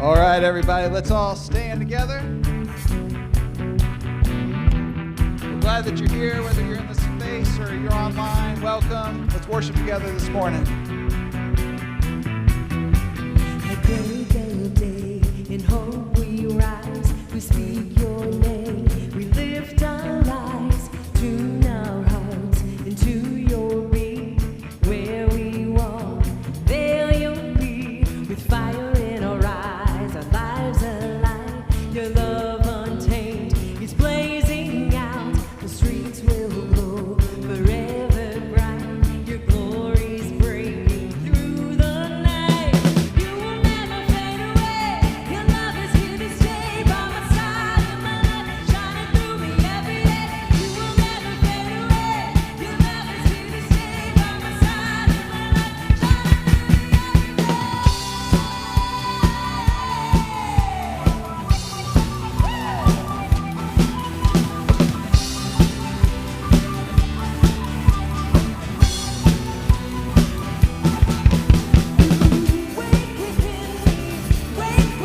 All right, everybody, let's all stand together. We're glad that you're here, whether you're in the space or you're online. Welcome. Let's worship together this morning. A day, in hope we rise, we speak your name, we lift our lives, tune our hearts into your beat, where we walk, there you'll be, with fire in our eyes, our lives alive, your love untamed is blazing out, the streets will glow forever bright, your glory's breaking through the night. You will never fade away, your love is here to stay by my side, in my life, shining through me every day. You will never fade away, your love is here to stay by my side, in my life, shining through me every day. Wake within me,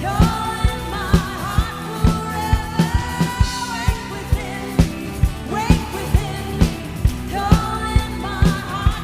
you're in my heart forever. Wake within me, you're in my heart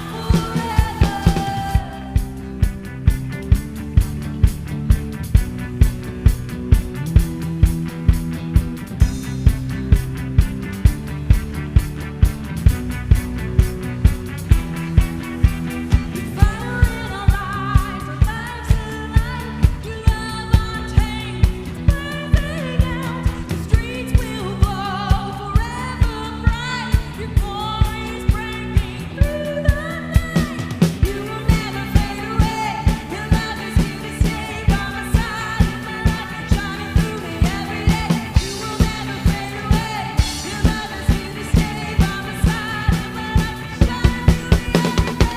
fire in our eyes, our lives alive, your love untamed, it's blazing out, the streets will glow forever bright, your glory's breaking through the night. You will never fade away, your love is here to stay by my side, in my life, shining through me every day. You will never fade away, your love is here to stay by my side, in my life, shining through me every day.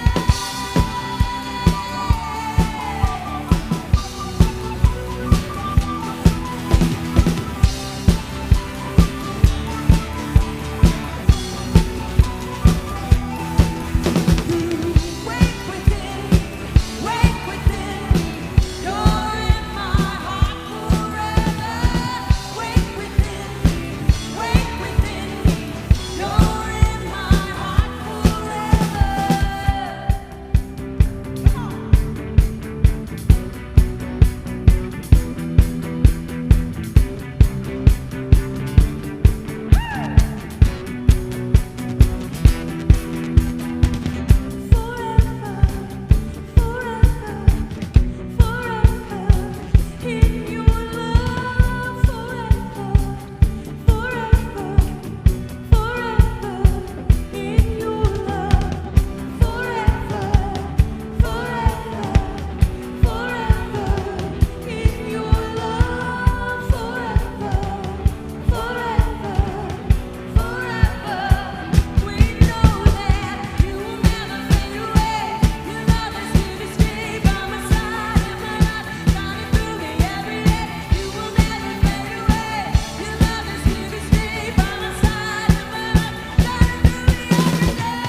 Wake within me, you're in my heart forever. Wake within me, you're in my heart in your love forever, in your love forever, in your love forever. We know that you will never fade away. Your love is here to stay by my side, in my life, shining through me every day. You will never fade away. Your love is here to stay by my side, in my life, shining through me every day.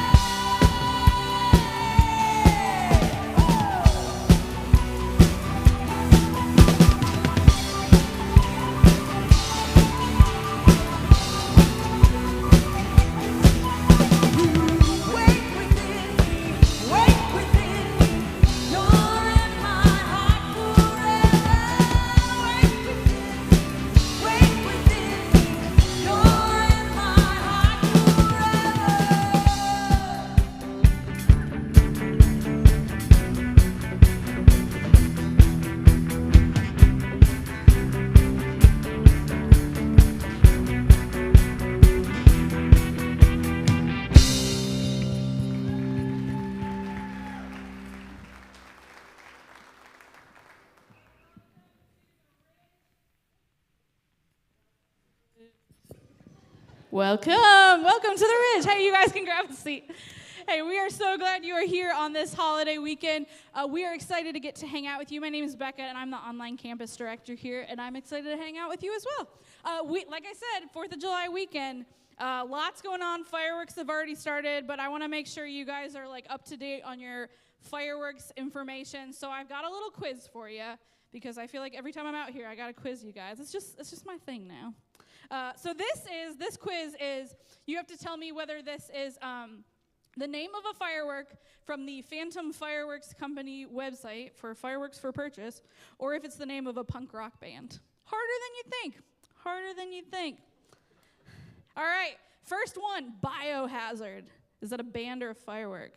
Wake within me, you're in my heart forever. Wake within me, you're in my heart Welcome to the Ridge. Hey, you guys can grab a seat. Hey, we are so glad you are here on this holiday weekend. We are excited to get to hang out with you. My name is Becca, and I'm the online campus director here, and I'm excited to hang out with you as well. Like I said, 4th of July weekend, lots going on. Fireworks have already started, but I want to make sure you guys are like up to date on your fireworks information. So I've got a little quiz for you because I feel like every time I'm out here, I got to quiz you guys. It's just my thing now. So this quiz is, you have to tell me whether this is the name of a firework from the Phantom Fireworks Company website for fireworks for purchase, or if it's the name of a punk rock band. Harder than you think. Harder than you think. All right, first one, Biohazard. Is that a band or a firework?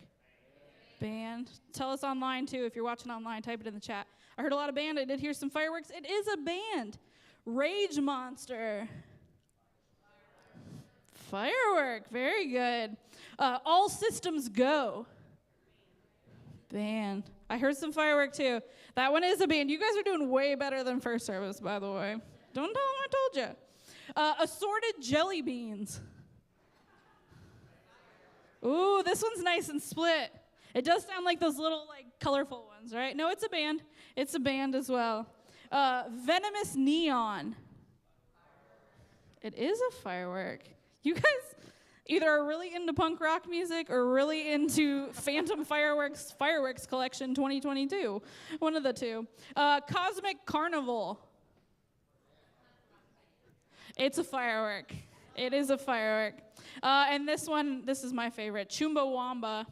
Band. Tell us online, too. If you're watching online, type it in the chat. I heard a lot of band. I did hear some fireworks. It is a band. Rage Monster. Firework. Very good. All Systems Go. Band. I heard some firework, too. That one is a band. You guys are doing way better than first service, by the way. Don't tell them I told you. Assorted Jelly Beans. Ooh, this one's nice and split. It does sound like those little, colorful ones, right? No, it's a band. It's a band as well. Venomous Neon. It is a firework. You guys either are really into punk rock music or really into Phantom Fireworks Collection 2022. One of the two. Cosmic Carnival. It's a firework. It is a firework. And this is my favorite. Chumbawamba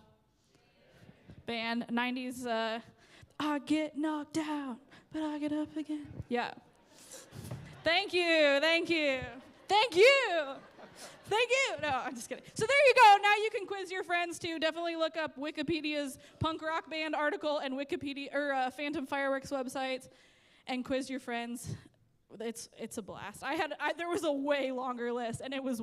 band, 90s. I get knocked out, but I get up again. Yeah. Thank you. No, I'm just kidding. So there you go. Now you can quiz your friends too. Definitely look up Wikipedia's punk rock band article and Phantom Fireworks websites, and quiz your friends. It's a blast. There was a way longer list, and there was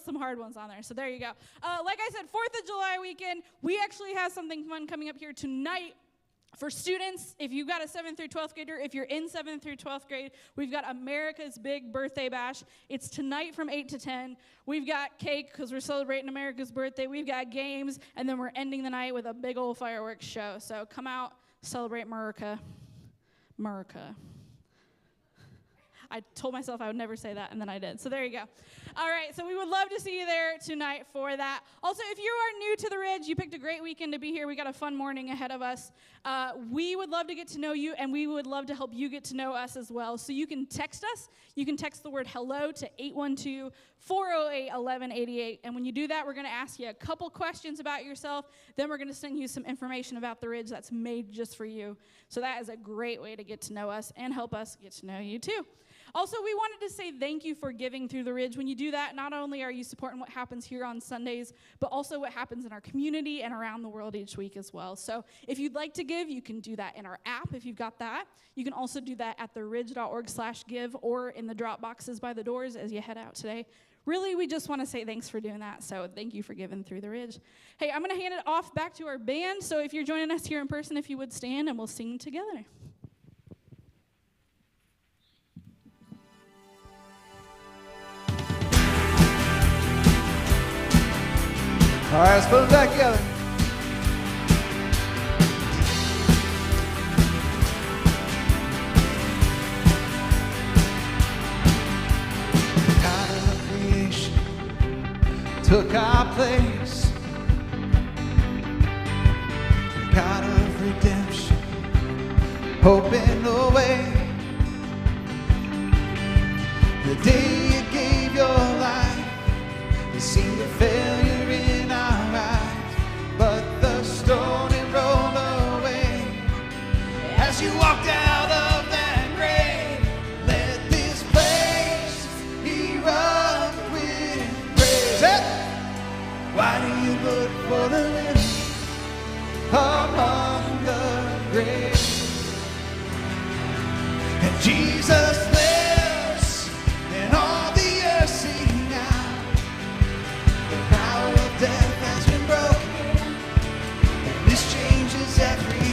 some hard ones on there. So there you go. Like I said, 4th of July weekend, we actually have something fun coming up here tonight. For students, if you've got a 7th through 12th grader, if you're in 7th through 12th grade, we've got America's Big Birthday Bash. It's tonight from 8 to 10. We've got cake because we're celebrating America's birthday. We've got games, and then we're ending the night with a big old fireworks show. So come out, celebrate America. I told myself I would never say that, and then I did. So there you go. All right, so we would love to see you there tonight for that. Also, if you are new to the Ridge, you picked a great weekend to be here. We got a fun morning ahead of us. We would love to get to know you, and we would love to help you get to know us as well. So you can text us. You can text the word hello to 812-408-1188. And when you do that, we're going to ask you a couple questions about yourself. Then we're going to send you some information about the Ridge that's made just for you. So that is a great way to get to know us and help us get to know you too. Also, we wanted to say thank you for giving through the Ridge. When you do that, not only are you supporting what happens here on Sundays, but also what happens in our community and around the world each week as well. So if you'd like to give, you can do that in our app if you've got that. You can also do that at theridge.org/give or in the drop boxes by the doors as you head out today. Really, we just want to say thanks for doing that, so thank you for giving through the Ridge. Hey, I'm going to hand it off back to our band, so if you're joining us here in person, if you would stand, and we'll sing together. All right, let's put them back together. God of creation took our place. God of redemption opened the way. The day you gave your life, it seemed a failure in our eyes, but the stone it rolled away as you walked out of that grave. Let this place erupt with praise. Why do you look for the living among the graves? And Jesus lives, and all the earth sing out. The power of death has been broken, and this changes everything.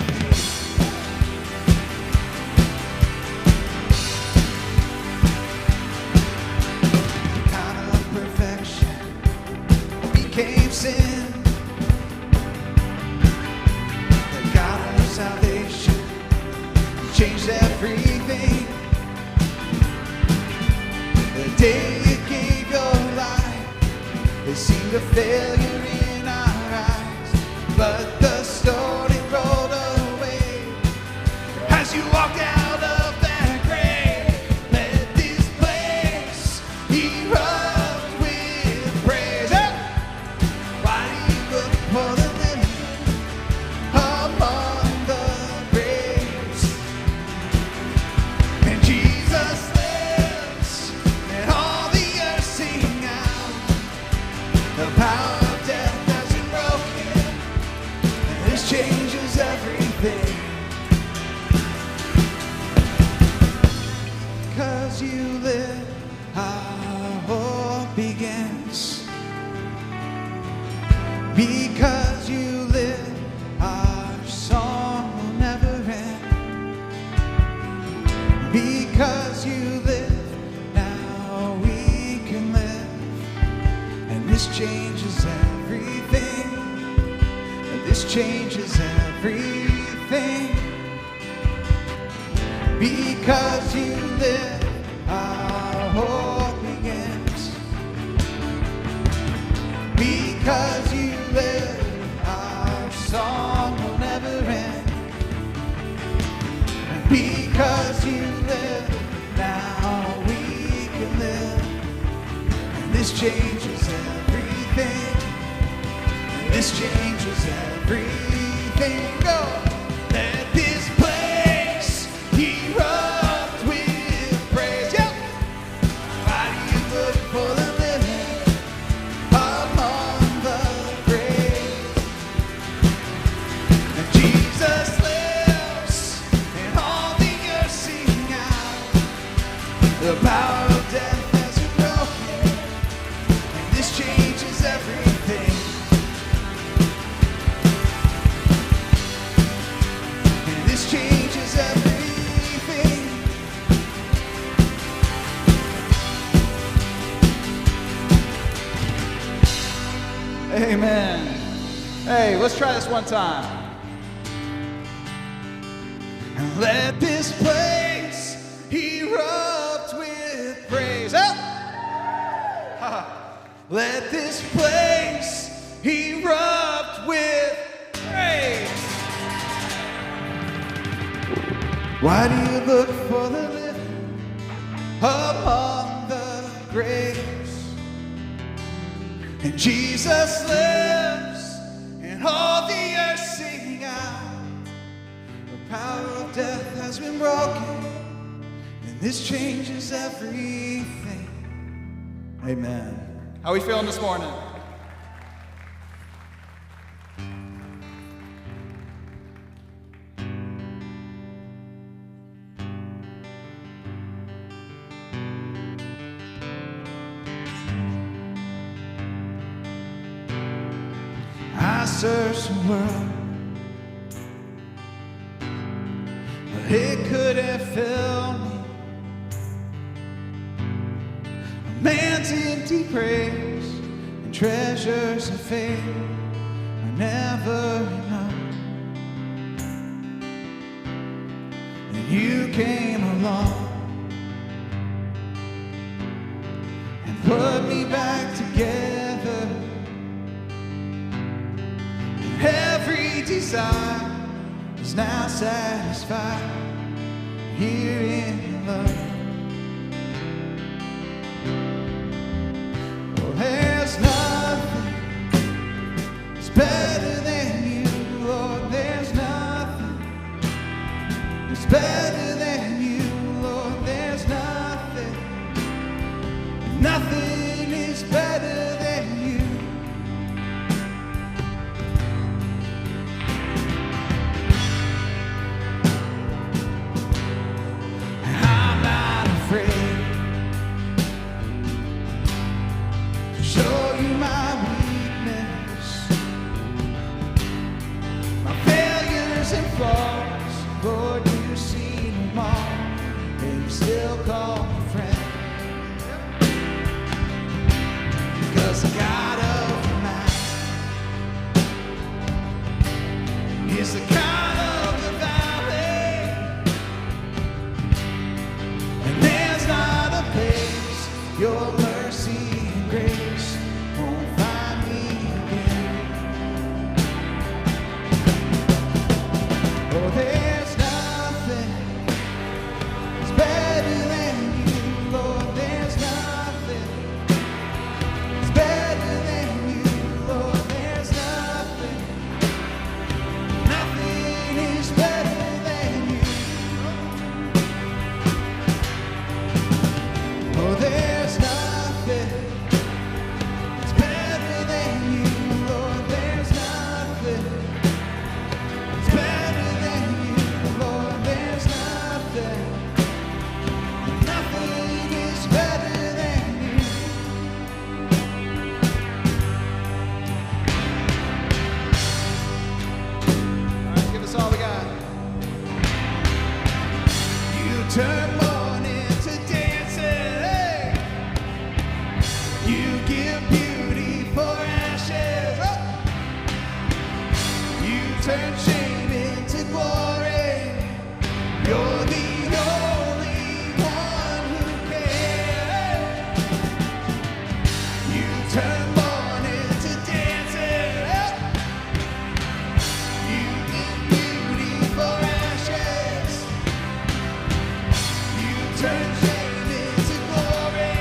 The God of perfection became sin. The God of salvation changed everything. The day you gave your life, it seemed a failure in our eyes, but the story Because you live, our song will never end. Because you live, now we can live. And this changes everything. And this changes everything. Because you live, our hope begins. Because you live, our song will never end. Because you live, now we can live. And this changes everything. And this changes everything. Go! Let this place erupt with praise. Yep! Why do you look for the living among the grave? And Jesus lives, and all the earth sing out. The power of death has been broken, and this changes everything. And this changes everything. Amen. Hey, let's try this one time. And let this place erupt with praise. Oh! Let this place erupt with praise. Why do you look for the living among the graves? And Jesus lives, and all the earth sing out. The power of death has been broken, and this changes everything. Amen. How are we feeling this morning? I searched the world, but it couldn't fill me. A man's empty praise and treasures of faith are never enough. And you came along and put me back together. Every desire is now satisfied here in your love. Oh, there's nothing that's better than you, Lord. There's nothing that's better than you, Lord. There's nothing, nothing is better than you. Show you my weakness. turn mourning to dancing. You give beauty for ashes. You turn shame into glory.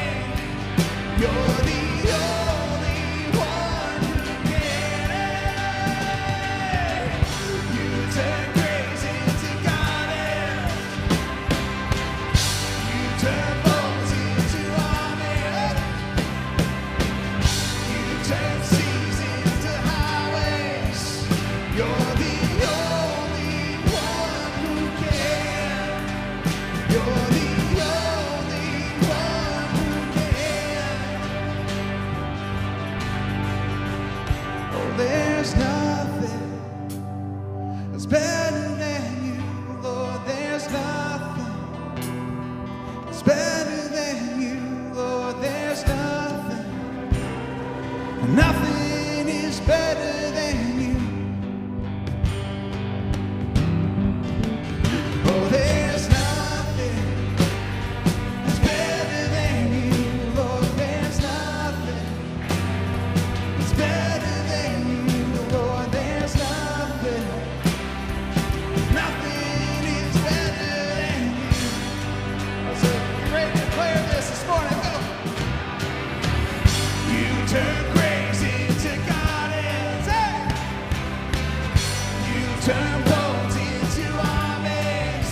You're the only one who can. You turn grace into goddess. You turn bones into armies. You turn seas into highways. You're the only one who can. You're the only one who can. Oh, there's nothing that's better than you, Lord. There's nothing that's better than you, Lord. There's nothing. Nothing is better than you. Oh, there's nothing that's better than you, Lord. There's nothing that's better than you, Lord. There's nothing. Nothing is better than you. So get ready to declare this morning. Go. You turn grace into goddess. Hey! You turn bones into armies.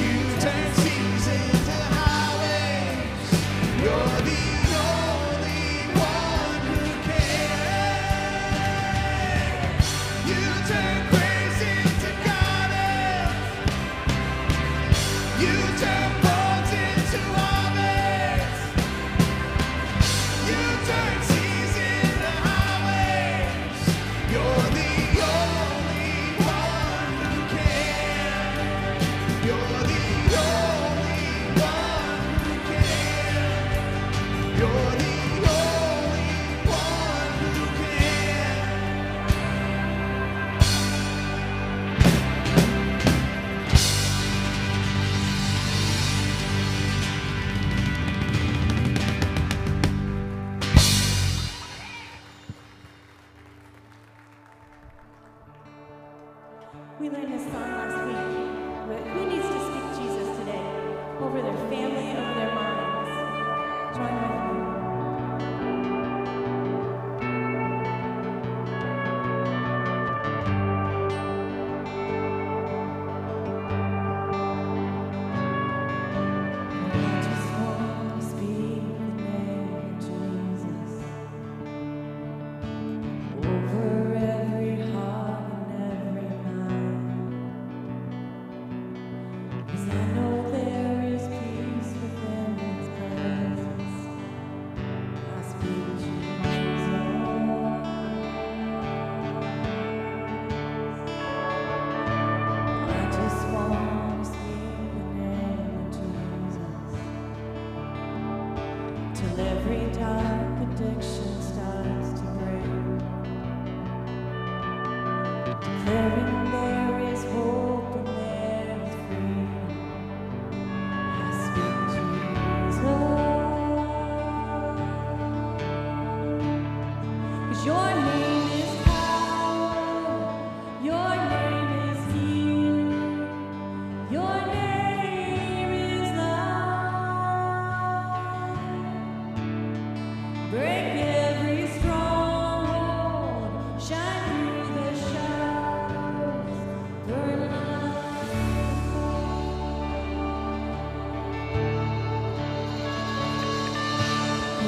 You turn seas into highways. You're the only one who can. You turn grace into goddess. You turn bones into armies. You turn seas into highways. You're the only one who can. You're the only one who can. You're the only one who can. We learned this song last week, but who needs to speak Jesus today? Over their family, over their minds. Join with me. I just want to speak the name of Jesus over every heart and every mind. 'Cause I know there is peace within His presence. I speak Jesus. I just want to speak the name of Jesus till every dark addiction starts to break. Declaring there is hope and there is freedom. I speak Jesus. 'Cause your name is power, your name is healing, your name is love. Break every stronghold, shine through the shadows, burn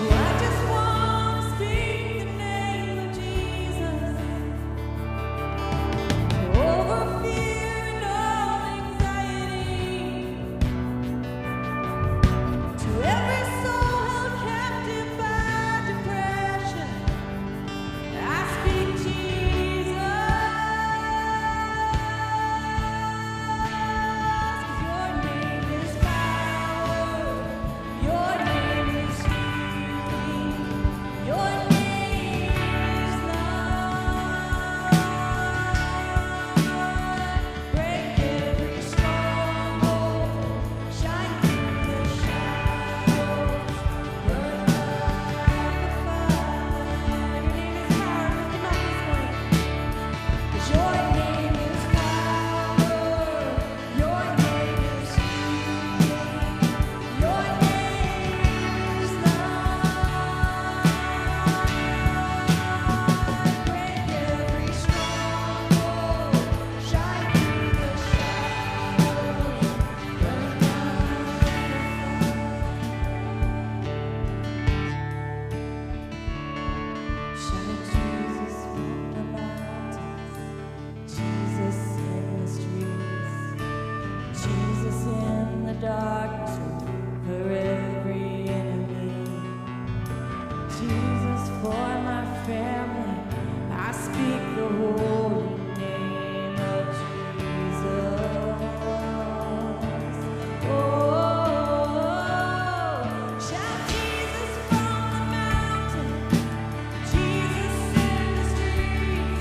I just want to speak the name of Jesus over fear and all anxiety. To every soul held captive by depression. holy name of Jesus. Oh, shout Jesus from the mountain, Jesus in the streets,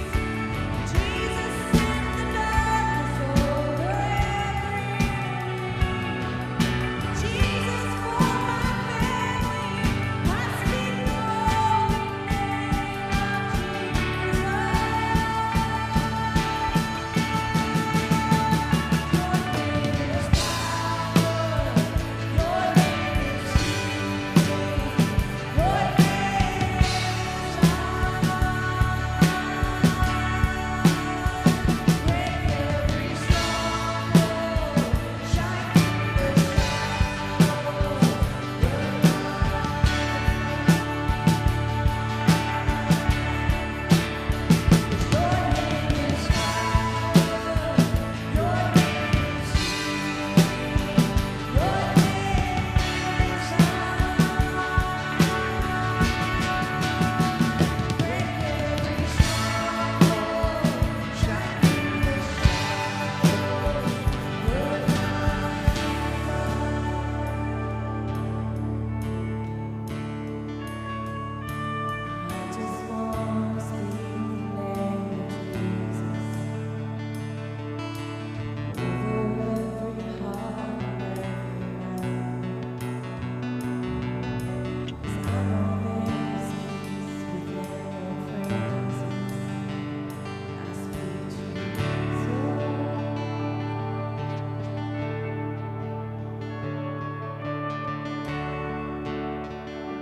Jesus in the darkness over every enemy. Jesus for my family, I speak the holy name of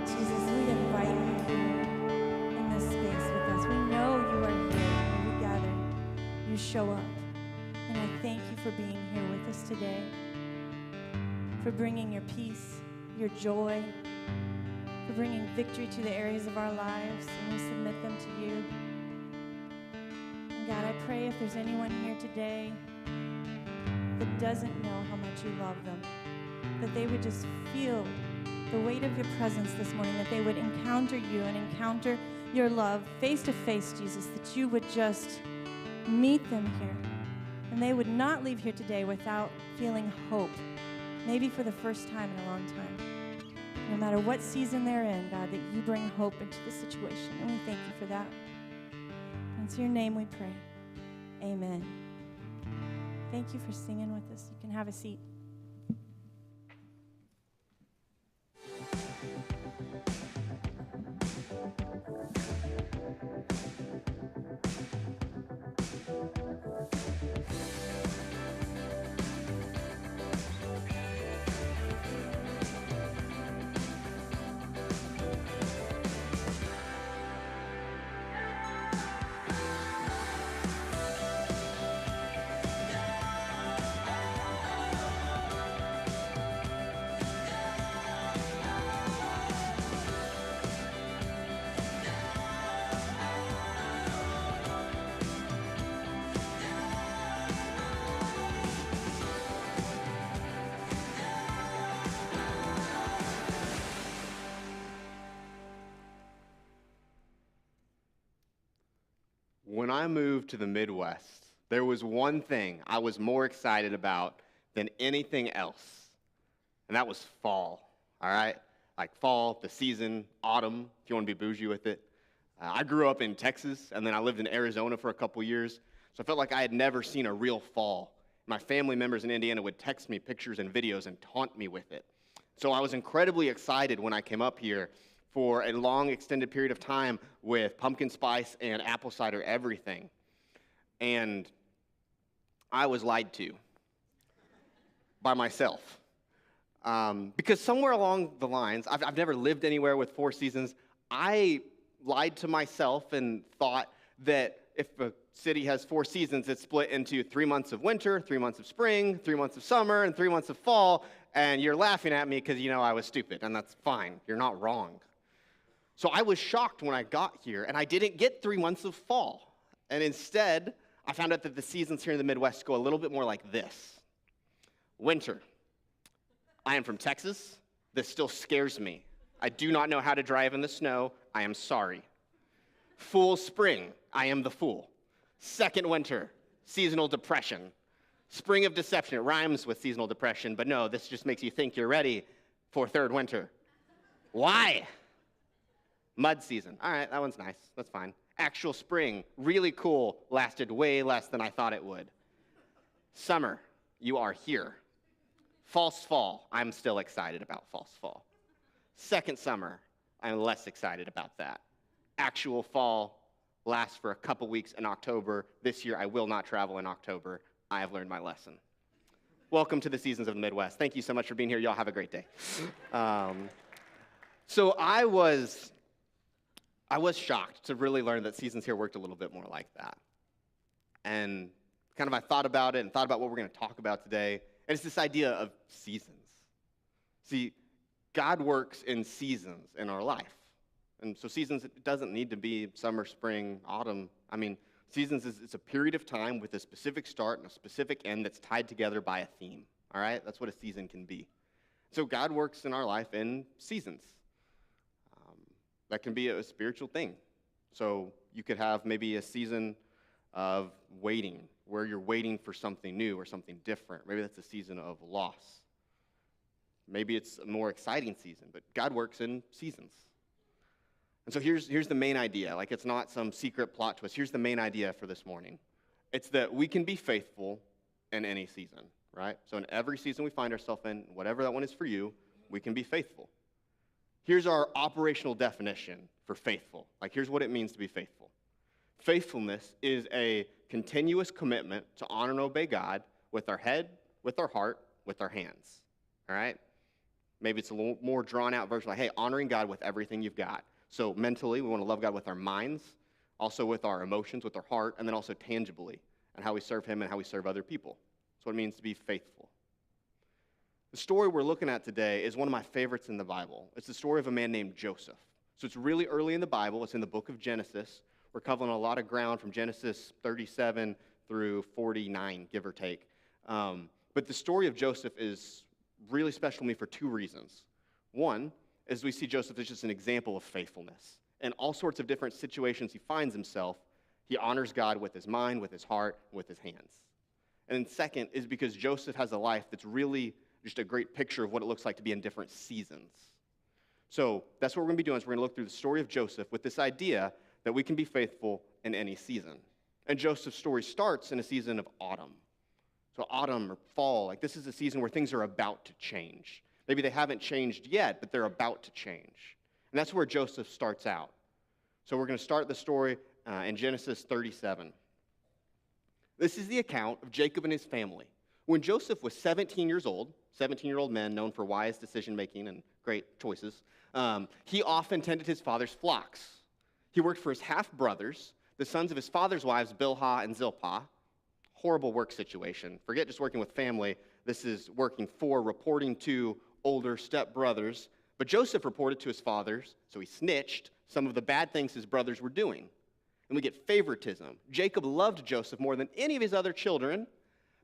Jesus, we invite you in this space with us. We know you are here when we gather. You show up. And I thank you for being here with us today, for bringing your peace, your joy, for bringing victory to the areas of our lives, and we submit them to you. And God, I pray if there's anyone here today that doesn't know how much you love them, that they would just feel the weight of your presence this morning, that they would encounter you and encounter your love face to face, Jesus, that you would just meet them here. And they would not leave here today without feeling hope, maybe for the first time in a long time. No matter what season they're in, God, that you bring hope into the situation. And we thank you for that. And it's your name we pray. Amen. Thank you for singing with us. You can have a seat. When I moved to the Midwest, there was one thing I was more excited about than anything else, and that was fall, all right? Like fall, the season, autumn, if you want to be bougie with it. I grew up in Texas, and then I lived in Arizona for a couple years, so I felt like I had never seen a real fall. My family members in Indiana would text me pictures and videos and taunt me with it. So I was incredibly excited when I came up here for a long extended period of time with pumpkin spice and apple cider everything. And I was lied to by myself. Because somewhere along the lines, I've never lived anywhere with 4 seasons. I lied to myself and thought that if a city has 4 seasons, it's split into 3 months of winter, 3 months of spring, 3 months of summer, and 3 months of fall. And you're laughing at me because you know I was stupid, and that's fine. You're not wrong. So I was shocked when I got here, and I didn't get 3 months of fall. And instead, I found out that the seasons here in the Midwest go a little bit more like this. Winter. I am from Texas. This still scares me. I do not know how to drive in the snow. I am sorry. Fool spring. I am the fool. Second winter, seasonal depression. Spring of deception, it rhymes with seasonal depression, but no, this just makes you think you're ready for third winter. Why? Mud season. All right, that one's nice. That's fine. Actual spring, really cool, lasted way less than I thought it would. Summer, you are here. False fall, I'm still excited about false fall. Second summer, I'm less excited about that. Actual fall lasts for a couple weeks in October. This year, I will not travel in October. I have learned my lesson. Welcome to the Seasons of the Midwest. Thank you so much for being here. Y'all have a great day. So I was shocked to really learn that Seasons here worked a little bit more like that. And kind of I thought about it and thought about what we're going to talk about today. And it's this idea of seasons. See, God works in seasons in our life. And so seasons, it doesn't need to be summer, spring, autumn. I mean, seasons it's a period of time with a specific start and a specific end that's tied together by a theme. All right? That's what a season can be. So God works in our life in seasons. That can be a spiritual thing. So you could have maybe a season of waiting, where you're waiting for something new or something different. Maybe that's a season of loss. Maybe it's a more exciting season, but God works in seasons. And so here's the main idea. Like, it's not some secret plot twist. Here's the main idea for this morning. It's that we can be faithful in any season, right? So in every season we find ourselves in, whatever that one is for you, we can be faithful. Here's our operational definition for faithful. Like, here's what it means to be faithful. Faithfulness is a continuous commitment to honor and obey God with our head, with our heart, with our hands. All right? Maybe it's a little more drawn out version, like, hey, honoring God with everything you've got. So mentally, we want to love God with our minds, also with our emotions, with our heart, and then also tangibly, and how we serve Him and how we serve other people. That's what it means to be faithful. The story we're looking at today is one of my favorites in the Bible. It's the story of a man named Joseph. So it's really early in the Bible. It's in the book of Genesis. We're covering a lot of ground from Genesis 37 through 49, give or take. But the story of Joseph is really special to me for two reasons. One, is we see Joseph as just an example of faithfulness. In all sorts of different situations he finds himself, he honors God with his mind, with his heart, with his hands. And then second is because Joseph has a life that's really just a great picture of what it looks like to be in different seasons. So that's what we're going to be doing, is we're going to look through the story of Joseph with this idea that we can be faithful in any season. And Joseph's story starts in a season of autumn. So autumn or fall, like this is a season where things are about to change. Maybe they haven't changed yet, but they're about to change. And that's where Joseph starts out. So we're going to start the story in Genesis 37. This is the account of Jacob and his family. When Joseph was 17 years old, 17-year-old men known for wise decision-making and great choices, he often tended his father's flocks. He worked for his half-brothers, the sons of his father's wives, Bilhah and Zilpah. Horrible work situation. Forget just working with family. This is working for, reporting to older stepbrothers. But Joseph reported to his fathers, so he snitched some of the bad things his brothers were doing. And we get favoritism. Jacob loved Joseph more than any of his other children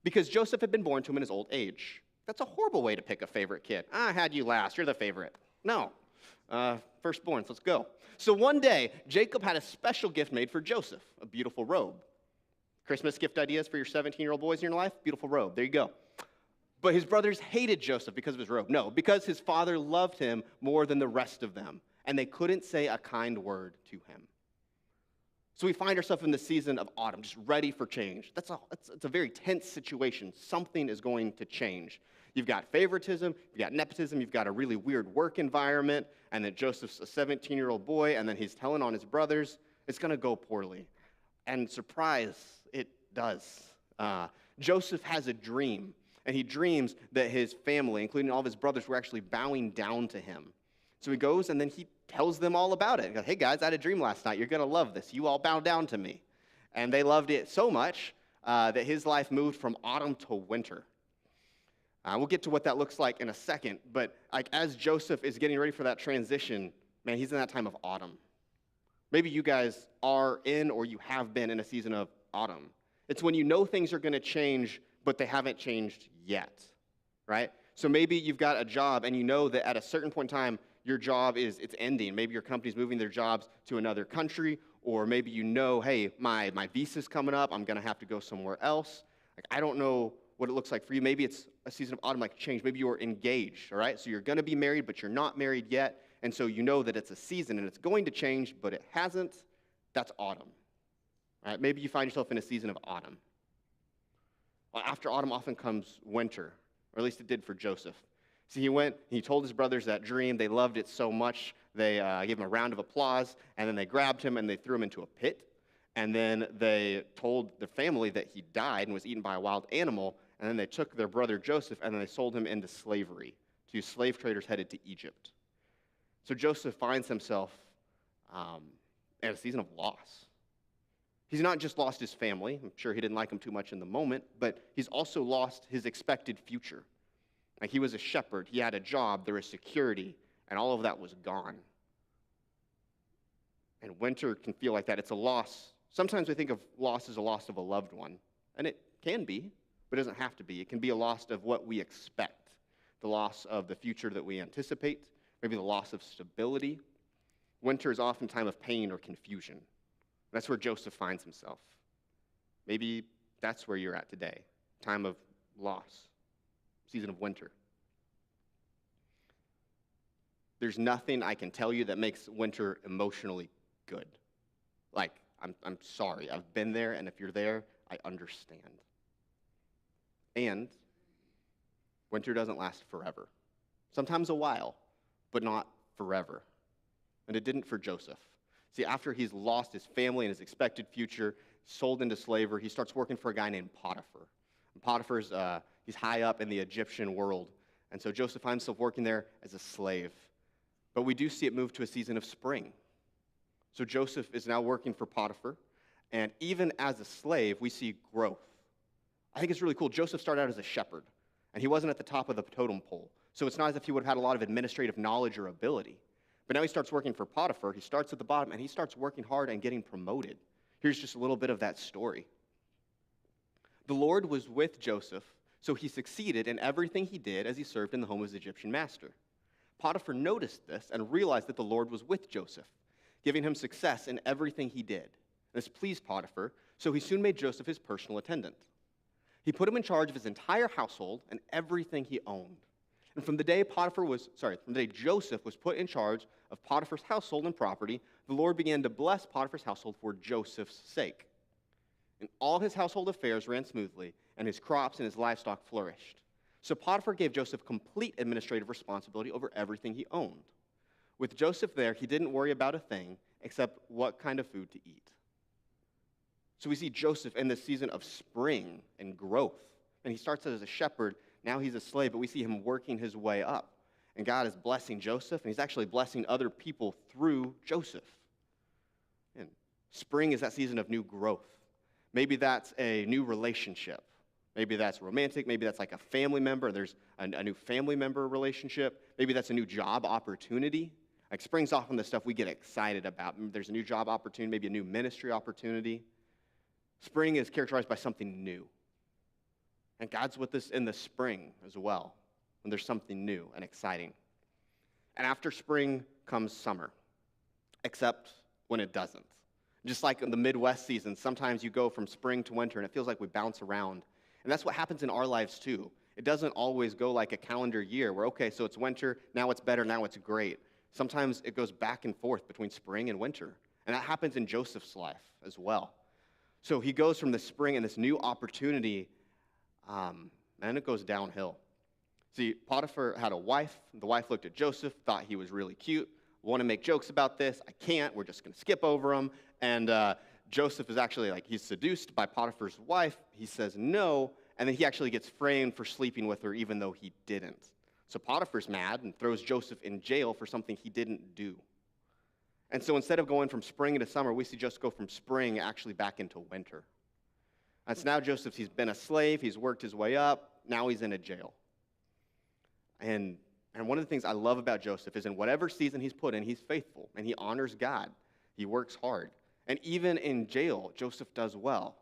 because Joseph had been born to him in his old age. That's a horrible way to pick a favorite kid. I had you last. You're the favorite. No. Firstborns, let's go. So one day, Jacob had a special gift made for Joseph, a beautiful robe. Christmas gift ideas for your 17-year-old boys in your life? Beautiful robe. There you go. But his brothers hated Joseph because of his robe. No, because his father loved him more than the rest of them, and they couldn't say a kind word to him. So we find ourselves in the season of autumn, just ready for change. It's a very tense situation. Something is going to change. You've got favoritism, you've got nepotism, you've got a really weird work environment, and then Joseph's a 17-year-old boy, and then he's telling on his brothers. It's going to go poorly. And surprise, it does. Joseph has a dream. And he dreams that his family, including all of his brothers, were actually bowing down to him. So he goes and then he tells them all about it. He goes, hey guys, I had a dream last night. You're going to love this. You all bow down to me. And they loved it so much that his life moved from autumn to winter. We'll get to what that looks like in a second. But like as Joseph is getting ready for that transition, man, he's in that time of autumn. Maybe you guys are in or you have been in a season of autumn. It's when you know things are going to change, but they haven't changed yet, right? So maybe you've got a job and you know that at a certain point in time, your job it's ending. Maybe your company's moving their jobs to another country, or maybe you know, hey, my visa's coming up. I'm going to have to go somewhere else. Like, I don't know what it looks like for you. Maybe it's a season of autumn, like change. Maybe you're engaged, all right? So you're going to be married, but you're not married yet. And so you know that it's a season and it's going to change, but it hasn't. That's autumn. All right? Maybe you find yourself in a season of autumn. Well, after autumn often comes winter, or at least it did for Joseph. See, he went, he told his brothers that dream. They loved it so much, they gave him a round of applause, and then they grabbed him and they threw him into a pit. And then they told the family that he died and was eaten by a wild animal, and then they took their brother Joseph and then they sold him into slavery to slave traders headed to Egypt. So Joseph finds himself in a season of loss. He's not just lost his family. I'm sure he didn't like them too much in the moment, but he's also lost his expected future. Like, he was a shepherd. He had a job. There was security, and all of that was gone. And winter can feel like that. It's a loss. Sometimes we think of loss as a loss of a loved one, and it can be, but it doesn't have to be. It can be a loss of what we expect, the loss of the future that we anticipate, maybe the loss of stability. Winter is often a time of pain or confusion. That's where Joseph finds himself. Maybe that's where you're at today, time of loss, season of winter. There's nothing I can tell you that makes winter emotionally good. Like, I'm sorry, I've been there, and if you're there, I understand. And winter doesn't last forever. Sometimes a while, but not forever. And it didn't for Joseph. See, after he's lost his family and his expected future, sold into slavery, he starts working for a guy named Potiphar. And Potiphar's, he's high up in the Egyptian world. And so Joseph finds himself working there as a slave. But we do see it move to a season of spring. So Joseph is now working for Potiphar. And even as a slave, we see growth. I think it's really cool. Joseph started out as a shepherd, and he wasn't at the top of the totem pole. So it's not as if he would have had a lot of administrative knowledge or ability. But now he starts working for Potiphar. He starts at the bottom, and he starts working hard and getting promoted. Here's just a little bit of that story. The Lord was with Joseph, so he succeeded in everything he did as he served in the home of his Egyptian master. Potiphar noticed this and realized that the Lord was with Joseph, giving him success in everything he did. This pleased Potiphar, so he soon made Joseph his personal attendant. He put him in charge of his entire household and everything he owned. And from the day Joseph was put in charge of Potiphar's household and property, the Lord began to bless Potiphar's household for Joseph's sake. And all his household affairs ran smoothly, and his crops and his livestock flourished. So Potiphar gave Joseph complete administrative responsibility over everything he owned. With Joseph there, he didn't worry about a thing except what kind of food to eat. So we see Joseph in this season of spring and growth. And he starts as a shepherd. Now he's a slave, but we see him working his way up. And God is blessing Joseph, and he's actually blessing other people through Joseph. And spring is that season of new growth. Maybe that's a new relationship. Maybe that's romantic. Maybe that's like a family member. There's a new family member relationship. Maybe that's a new job opportunity. Like, spring's often the stuff we get excited about. There's a new job opportunity, maybe a new ministry opportunity. Spring is characterized by something new. And God's with us in the spring as well, when there's something new and exciting. And after spring comes summer, except when it doesn't. Just like in the Midwest season, sometimes you go from spring to winter, and it feels like we bounce around. And that's what happens in our lives too. It doesn't always go like a calendar year where, okay, so it's winter, now it's better, now it's great. Sometimes it goes back and forth between spring and winter. And that happens in Joseph's life as well. So he goes from the spring and this new opportunity, and it goes downhill. See, Potiphar had a wife. The wife looked at Joseph, thought he was really cute. Want to make jokes about this. I can't. We're just going to skip over him. And Joseph is actually he's seduced by Potiphar's wife. He says no, and then he actually gets framed for sleeping with her even though he didn't. So Potiphar's mad and throws Joseph in jail for something he didn't do. And so instead of going from spring into summer, we see Joseph go from spring actually back into winter. And so now he's been a slave, he's worked his way up, now he's in a jail. And one of the things I love about Joseph is in whatever season he's put in, he's faithful, and he honors God. He works hard. And even in jail, Joseph does well.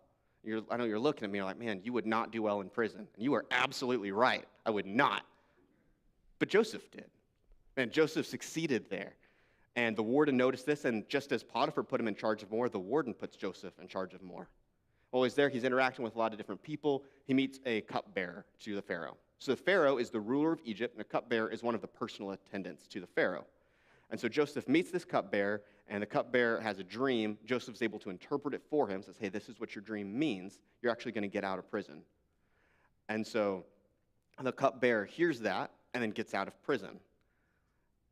I know you're looking at me, you're like, man, you would not do well in prison. And you are absolutely right. I would not. But Joseph did. Man, Joseph succeeded there. And the warden noticed this, and just as Potiphar put him in charge of more, the warden puts Joseph in charge of more. While he's there, he's interacting with a lot of different people. He meets a cupbearer to the Pharaoh. So the Pharaoh is the ruler of Egypt, and a cupbearer is one of the personal attendants to the Pharaoh. And so Joseph meets this cupbearer, and the cupbearer has a dream. Joseph's able to interpret it for him, says, hey, this is what your dream means. You're actually going to get out of prison. And so the cupbearer hears that and then gets out of prison.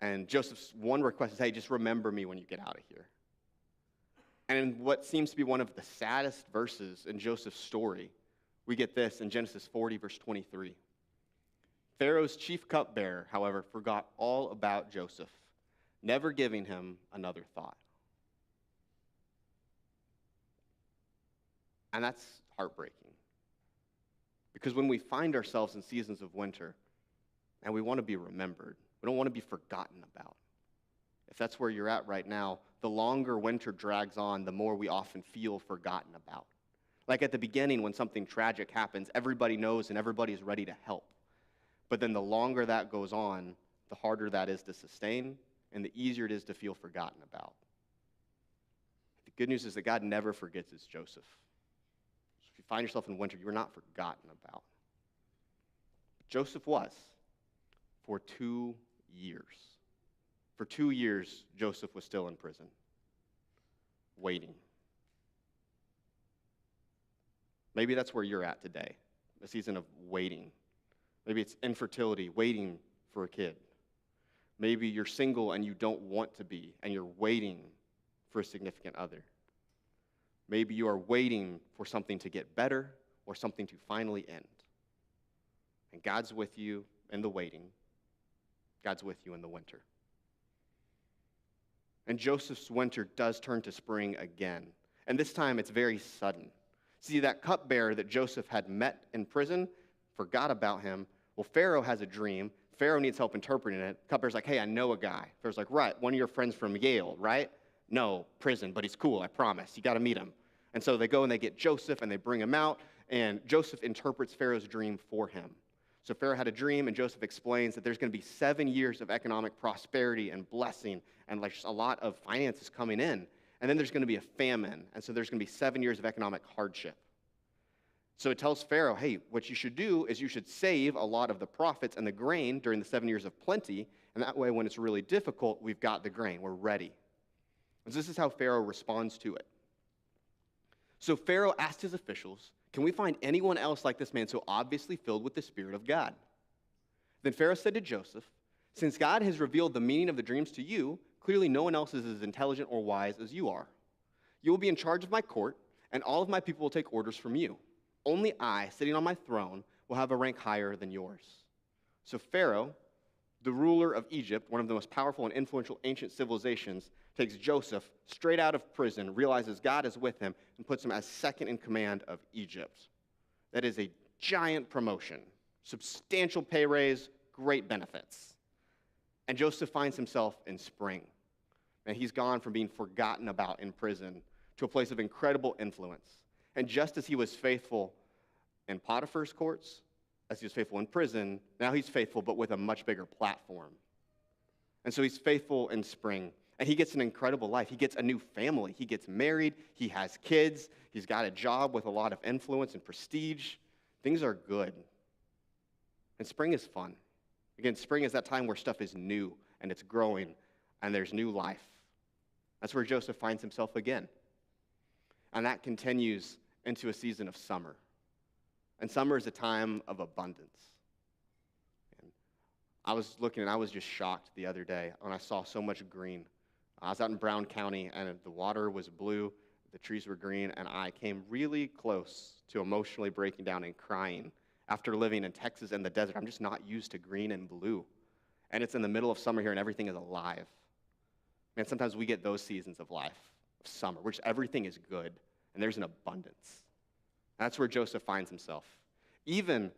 And Joseph's one request is, hey, just remember me when you get out of here. And in what seems to be one of the saddest verses in Joseph's story, we get this in Genesis 40, verse 23. Pharaoh's chief cupbearer, however, forgot all about Joseph, never giving him another thought. And that's heartbreaking. Because when we find ourselves in seasons of winter and we want to be remembered, we don't want to be forgotten about. If that's where you're at right now, the longer winter drags on, the more we often feel forgotten about. Like at the beginning, when something tragic happens, everybody knows and everybody is ready to help. But then the longer that goes on, the harder that is to sustain and the easier it is to feel forgotten about. The good news is that God never forgets his Joseph. So if you find yourself in winter, you are not forgotten about. Joseph was for 2 years. For 2 years, Joseph was still in prison, waiting. Maybe that's where you're at today, a season of waiting. Maybe it's infertility, waiting for a kid. Maybe you're single and you don't want to be, and you're waiting for a significant other. Maybe you are waiting for something to get better or something to finally end. And God's with you in the waiting. God's with you in the winter. And Joseph's winter does turn to spring again. And this time it's very sudden. See, that cupbearer that Joseph had met in prison forgot about him. Well, Pharaoh has a dream. Pharaoh needs help interpreting it. Cupbearer's like, hey, I know a guy. Pharaoh's like, right, one of your friends from Yale, right? No, prison, but he's cool, I promise. You got to meet him. And so they go and they get Joseph and they bring him out, and Joseph interprets Pharaoh's dream for him. So Pharaoh had a dream, and Joseph explains that there's going to be 7 years of economic prosperity and blessing and like just a lot of finances coming in. And then there's going to be a famine, and so there's going to be 7 years of economic hardship. So it tells Pharaoh, hey, what you should do is you should save a lot of the profits and the grain during the 7 years of plenty, and that way when it's really difficult, we've got the grain, we're ready. And so this is how Pharaoh responds to it. So Pharaoh asked his officials, can we find anyone else like this man so obviously filled with the Spirit of God? Then Pharaoh said to Joseph, since God has revealed the meaning of the dreams to you, clearly no one else is as intelligent or wise as you are. You will be in charge of my court, and all of my people will take orders from you. Only I, sitting on my throne, will have a rank higher than yours. So Pharaoh, the ruler of Egypt, one of the most powerful and influential ancient civilizations, takes Joseph straight out of prison, realizes God is with him, and puts him as second in command of Egypt. That is a giant promotion, substantial pay raise, great benefits. And Joseph finds himself in spring. And he's gone from being forgotten about in prison to a place of incredible influence. And just as he was faithful in Potiphar's courts, as he was faithful in prison, now he's faithful but with a much bigger platform. And so he's faithful in spring. And he gets an incredible life. He gets a new family. He gets married. He has kids. He's got a job with a lot of influence and prestige. Things are good. And spring is fun. Again, spring is that time where stuff is new and it's growing and there's new life. That's where Joseph finds himself again. And that continues into a season of summer. And summer is a time of abundance. And I was looking and I was just shocked the other day when I saw so much green. I was out in Brown County and the water was blue, the trees were green, and I came really close to emotionally breaking down and crying after living in Texas and the desert. I'm just not used to green and blue. And it's in the middle of summer here and everything is alive. Man, sometimes we get those seasons of life, of summer, which everything is good and there's an abundance. That's where Joseph finds himself. Even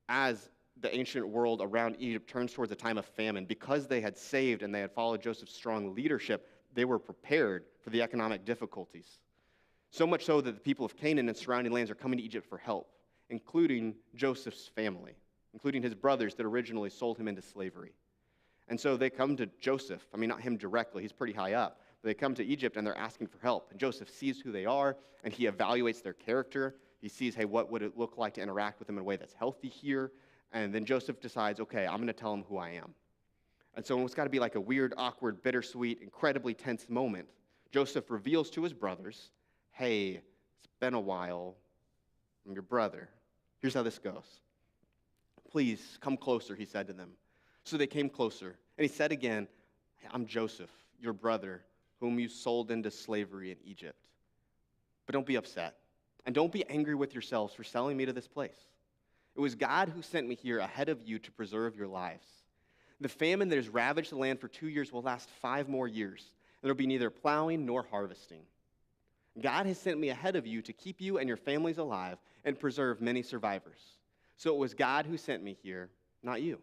as the ancient world around Egypt turns towards a time of famine, because they had saved and they had followed Joseph's strong leadership, they were prepared for the economic difficulties. So much so that the people of Canaan and surrounding lands are coming to Egypt for help, including Joseph's family, including his brothers that originally sold him into slavery. And so they come to Joseph. I mean, not him directly, he's pretty high up. But they come to Egypt and they're asking for help. And Joseph sees who they are and he evaluates their character. He sees, hey, what would it look like to interact with them in a way that's healthy here? And then Joseph decides, okay, I'm going to tell them who I am. And so it's got to be like a weird, awkward, bittersweet, incredibly tense moment. Joseph reveals to his brothers, hey, it's been a while. I'm your brother. Here's how this goes. Please come closer, he said to them. So they came closer. And he said again, hey, I'm Joseph, your brother, whom you sold into slavery in Egypt. But don't be upset. And don't be angry with yourselves for selling me to this place. It was God who sent me here ahead of you to preserve your lives. The famine that has ravaged the land for 2 years will last 5 more years, and there will be neither plowing nor harvesting. God has sent me ahead of you to keep you and your families alive and preserve many survivors. So it was God who sent me here, not you.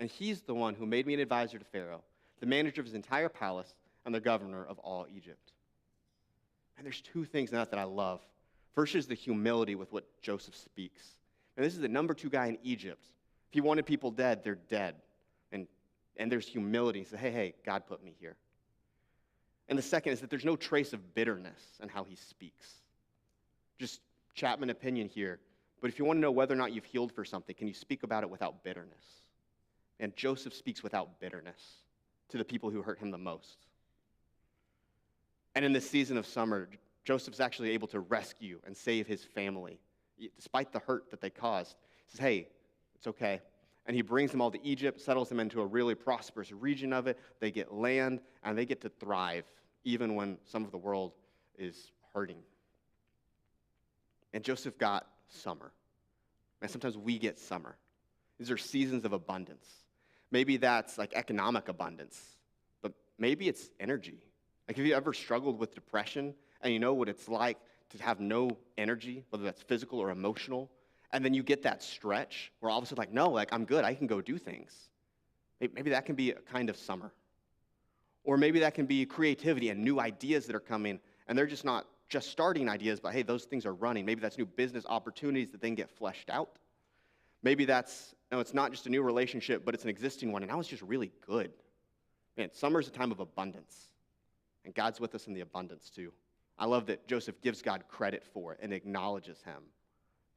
And he's the one who made me an advisor to Pharaoh, the manager of his entire palace, and the governor of all Egypt. And there's 2 things in that I love. First is the humility with what Joseph speaks. And this is the number 2 guy in Egypt. If he wanted people dead, they're dead. And there's humility. He said, hey, God put me here. And the second is that there's no trace of bitterness in how he speaks. Just Chapman opinion here. But if you want to know whether or not you've healed for something, can you speak about it without bitterness? And Joseph speaks without bitterness to the people who hurt him the most. And in this season of summer, Joseph's actually able to rescue and save his family, despite the hurt that they caused. He says, hey, it's okay. And he brings them all to Egypt, settles them into a really prosperous region of it. They get land, and they get to thrive, even when some of the world is hurting. And Joseph got summer. And sometimes we get summer. These are seasons of abundance. Maybe that's like economic abundance, but maybe it's energy. Like, have you ever struggled with depression and you know what it's like to have no energy, whether that's physical or emotional, and then you get that stretch where all of a sudden, like, no, like, I'm good, I can go do things. Maybe that can be a kind of summer. Or maybe that can be creativity and new ideas that are coming, and they're just not just starting ideas, but hey, those things are running. Maybe that's new business opportunities that then get fleshed out. Maybe that's, no, it's not just a new relationship, but it's an existing one, and now it's just really good. Man, summer's a time of abundance, and God's with us in the abundance too. I love that Joseph gives God credit for it and acknowledges him.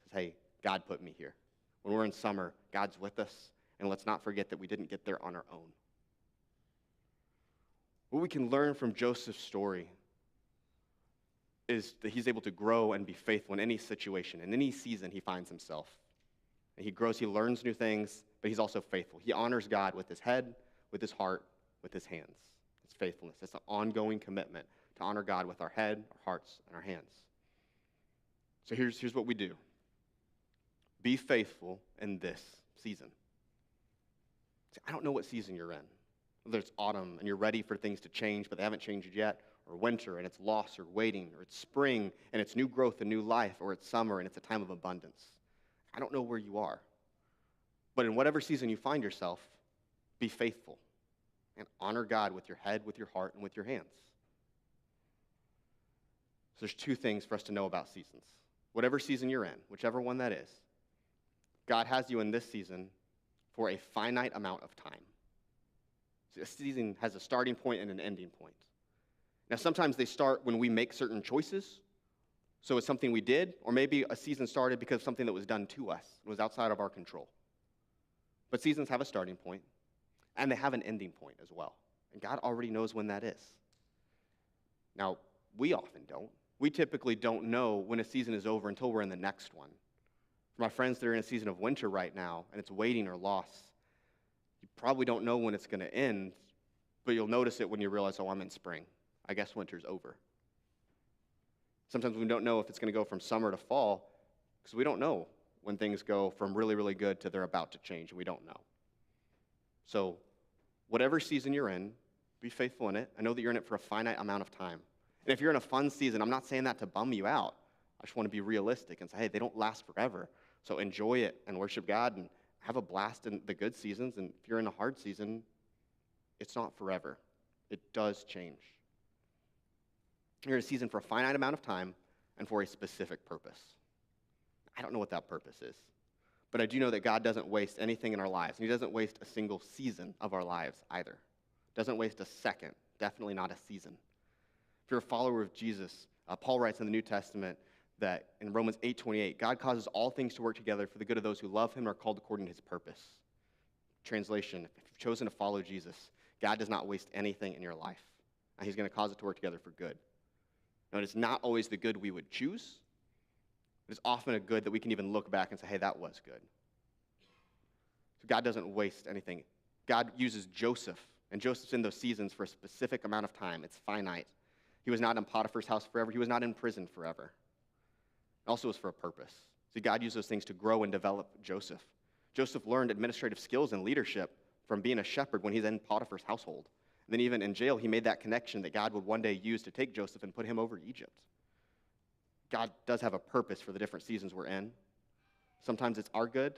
Says, hey, God put me here. When we're in summer, God's with us, and let's not forget that we didn't get there on our own. What we can learn from Joseph's story is that he's able to grow and be faithful in any situation, in any season he finds himself. And he grows, he learns new things, but he's also faithful. He honors God with his head, with his heart, with his hands. It's faithfulness. It's an ongoing commitment to honor God with our head, our hearts, and our hands. So here's what we do. Be faithful in this season. I don't know what season you're in. Whether it's autumn and you're ready for things to change, but they haven't changed yet, or winter and it's loss or waiting, or it's spring and it's new growth and new life, or it's summer and it's a time of abundance. I don't know where you are. But in whatever season you find yourself, be faithful and honor God with your head, with your heart, and with your hands. So there's 2 things for us to know about seasons. Whatever season you're in, whichever one that is, God has you in this season for a finite amount of time. So a season has a starting point and an ending point. Now, sometimes they start when we make certain choices. So it's something we did, or maybe a season started because of something that was done to us. It was outside of our control. But seasons have a starting point, and they have an ending point as well. And God already knows when that is. Now, we often don't. We typically don't know when a season is over until we're in the next one. For my friends that are in a season of winter right now, and it's waiting or loss, you probably don't know when it's going to end, but you'll notice it when you realize, oh, I'm in spring. I guess winter's over. Sometimes we don't know if it's going to go from summer to fall because we don't know when things go from really, really good to they're about to change, and we don't know. So whatever season you're in, be faithful in it. I know that you're in it for a finite amount of time. And if you're in a fun season, I'm not saying that to bum you out. I just want to be realistic and say, hey, they don't last forever. So enjoy it and worship God and have a blast in the good seasons. And if you're in a hard season, it's not forever. It does change. You're in a season for a finite amount of time and for a specific purpose. I don't know what that purpose is, But I do know that God doesn't waste anything in our lives. And he doesn't waste a single season of our lives either. Doesn't waste a second. Definitely not a season. If you're a follower of Jesus, Paul writes in the New Testament that in Romans 8:28, God causes all things to work together for the good of those who love him and are called according to his purpose. Translation, if you've chosen to follow Jesus, God does not waste anything in your life. And he's going to cause it to work together for good. Now, it is not always the good we would choose. It is often a good that we can even look back and say, hey, that was good. So God doesn't waste anything. God uses Joseph, and Joseph's in those seasons for a specific amount of time. It's finite. He was not in Potiphar's house forever. He was not in prison forever. It also was for a purpose. See, God used those things to grow and develop Joseph. Joseph learned administrative skills and leadership from being a shepherd when he's in Potiphar's household. And then even in jail, he made that connection that God would one day use to take Joseph and put him over Egypt. God does have a purpose for the different seasons we're in. Sometimes it's our good,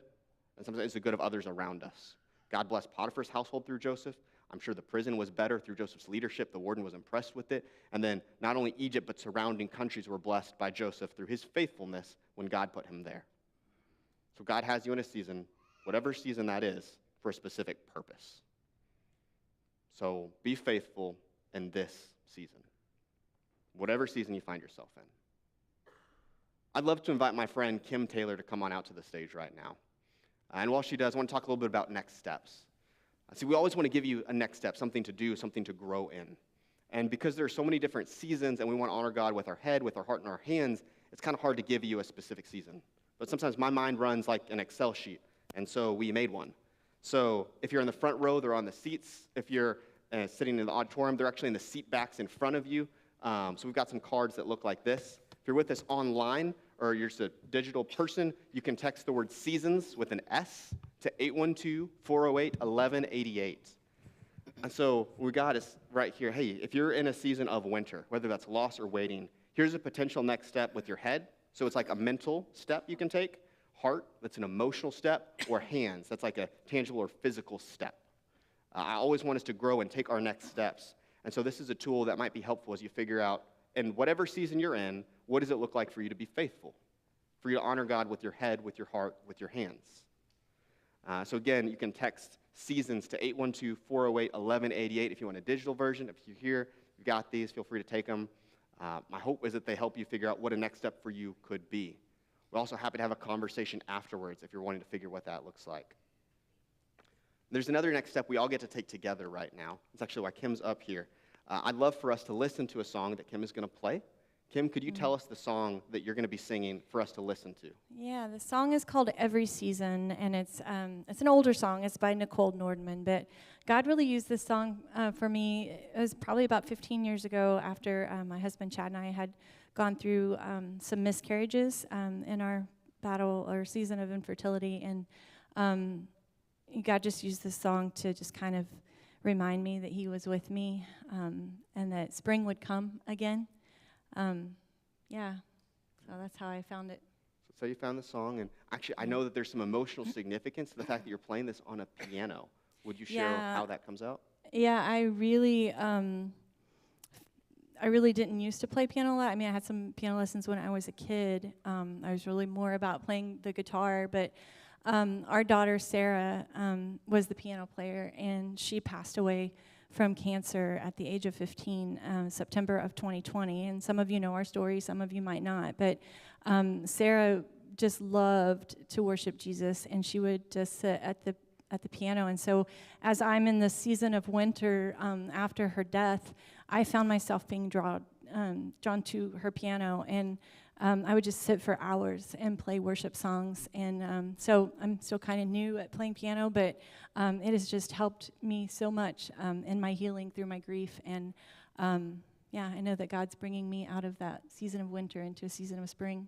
and sometimes it's the good of others around us. God blessed Potiphar's household through Joseph. I'm sure the prison was better through Joseph's leadership. The warden was impressed with it. And then not only Egypt, but surrounding countries were blessed by Joseph through his faithfulness when God put him there. So God has you in a season, whatever season that is, for a specific purpose. So be faithful in this season, whatever season you find yourself in. I'd love to invite my friend Kim Taylor to come on out to the stage right now. And while she does, I want to talk a little bit about next steps. See, we always want to give you a next step, something to do, something to grow in. And because there are so many different seasons and we want to honor God with our head, with our heart, and our hands, it's kind of hard to give you a specific season. But sometimes my mind runs like an Excel sheet, and so we made one. So if you're in the front row, they're on the seats. If you're sitting in the auditorium, they're actually in the seat backs in front of you. So we've got some cards that look like this. If you're with us online, or you're just a digital person, you can text the word seasons with an S to 812-408-1188. And so we got is right here, hey, if you're in a season of winter, whether that's loss or waiting, here's a potential next step with your head. So it's like a mental step you can take, heart, that's an emotional step, or hands, that's like a tangible or physical step. I always want us to grow and take our next steps. And so this is a tool that might be helpful as you figure out, in whatever season you're in, what does it look like for you to be faithful? For you to honor God with your head, with your heart, with your hands. So again, you can text seasons to 812-408-1188 if you want a digital version. If you're here, you've got these, feel free to take them. My hope is that they help you figure out what a next step for you could be. We're also happy to have a conversation afterwards if you're wanting to figure what that looks like. There's another next step we all get to take together right now. It's actually why Kim's up here. I'd love for us to listen to a song that Kim is going to play. Kim, could you tell us the song that you're going to be singing for us to listen to? Yeah, the song is called Every Season, and it's an older song. It's by Nicole Nordman, but God really used this song for me. It was probably about 15 years ago after my husband Chad and I had gone through some miscarriages in our battle or season of infertility, and God just used this song to just kind of remind me that he was with me and that spring would come again. So that's how I found it. So you found the song, and actually I know that there's some emotional significance to the fact that you're playing this on a piano. Would you share how that comes out? Yeah, I really didn't used to play piano a lot. I mean, I had some piano lessons when I was a kid. I was really more about playing the guitar, but our daughter Sarah was the piano player, and she passed away from cancer at the age of 15, September of 2020. And some of you know our story, some of you might not. But Sarah just loved to worship Jesus, and she would just sit at the piano. And so as I'm in the season of winter after her death, I found myself being drawn to her piano, and I would just sit for hours and play worship songs. And so I'm still kind of new at playing piano, but it has just helped me so much in my healing through my grief. And I know that God's bringing me out of that season of winter into a season of spring.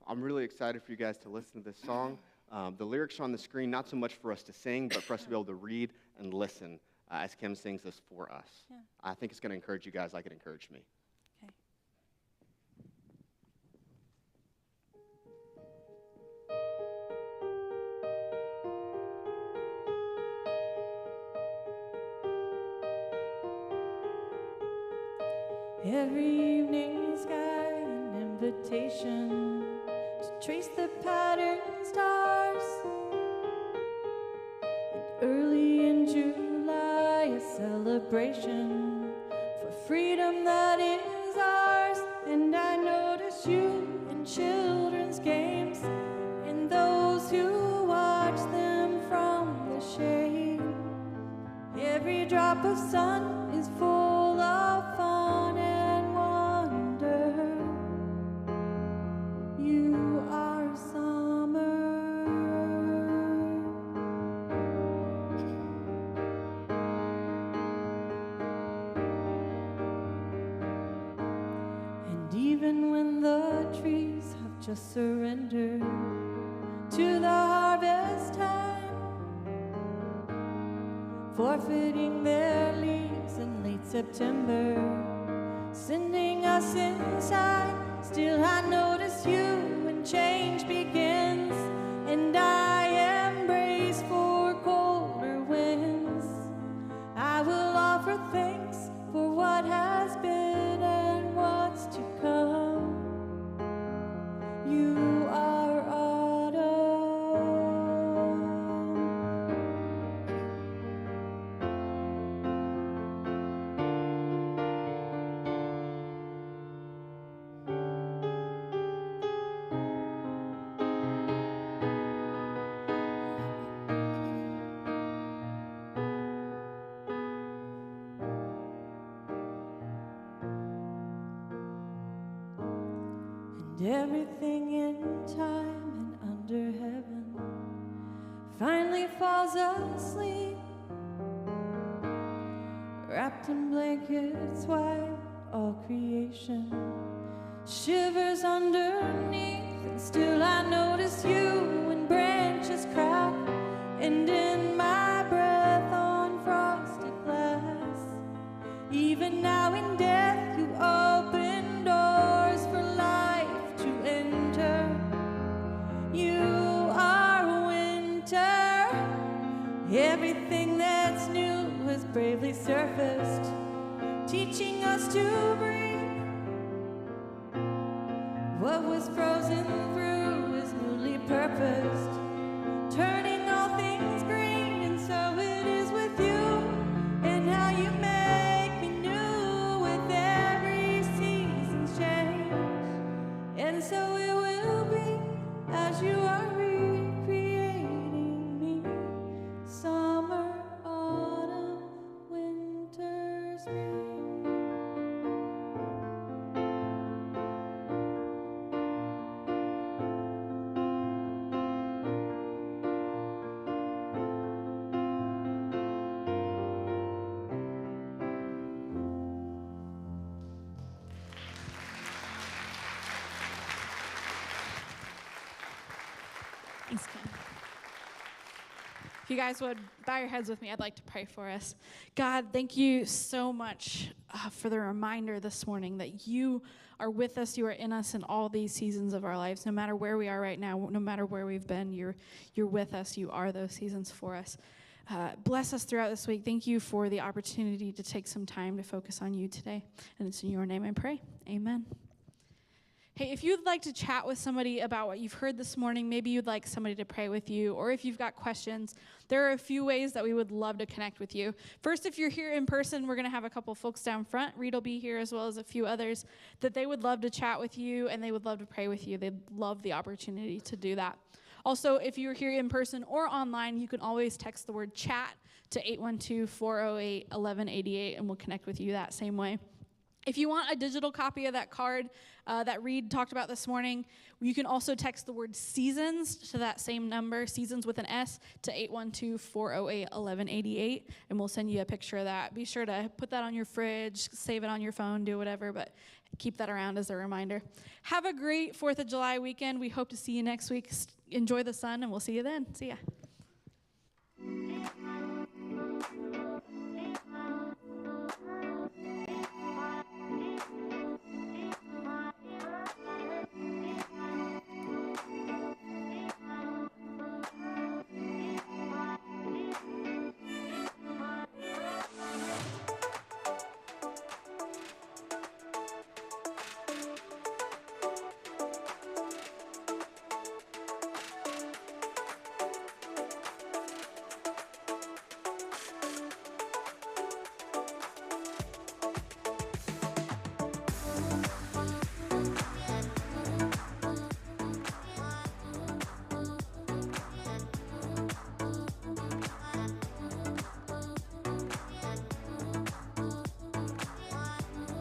I'm really excited for you guys to listen to this song. The lyrics are on the screen, not so much for us to sing, but for us to be able to read and listen as Kim sings this for us. Yeah. I think it's going to encourage you guys like it encouraged me. Okay. Every evening's got an invitation to trace the pattern stars. And early in July, a celebration for freedom that is ours. And I notice you in children's games and those who watch them from the shade. Every drop of sun is full of fun and wonder. You are summer. And even when the trees have just surrendered to the harvest time, forfeiting their leaves in late September, sending us inside. Still I notice you when change begins, and I embrace for colder winds. I will offer thanks for what has been and what's to come. You are autumn. And everything in time and under heaven finally falls asleep, wrapped in blankets white, all creation shivers underneath. And still I notice you when branches crack, and in my breath on frosted glass. Even now in death you open doors for life to enter. You are winter. Everything that's new has bravely surfaced, teaching us to breathe. What was frozen through is newly purposed, turning all things green. And so it is with you, and how you make me new with every season's change. And so it will be as you are recreating me. Summer, autumn, winter, spring. Thanks, Ken. If you guys would bow your heads with me, I'd like to pray for us. God, thank you so much for the reminder this morning that you are with us, you are in us in all these seasons of our lives. No matter where we are right now, no matter where we've been, you're with us. You are those seasons for us. Bless us throughout this week. Thank you for the opportunity to take some time to focus on you today. And it's in your name I pray. Amen. Hey, if you'd like to chat with somebody about what you've heard this morning, maybe you'd like somebody to pray with you, or if you've got questions, there are a few ways that we would love to connect with you. First, if you're here in person, we're going to have a couple folks down front. Reed will be here as well as a few others that they would love to chat with you, and they would love to pray with you. They'd love the opportunity to do that. Also, if you're here in person or online, you can always text the word chat to 812-408-1188, and we'll connect with you that same way. If you want a digital copy of that card that Reed talked about this morning, you can also text the word seasons to that same number, seasons with an S, to 812-408-1188, and we'll send you a picture of that. Be sure to put that on your fridge, save it on your phone, do whatever, but keep that around as a reminder. Have a great 4th of July weekend. We hope to see you next week. Enjoy the sun, and we'll see you then. See ya.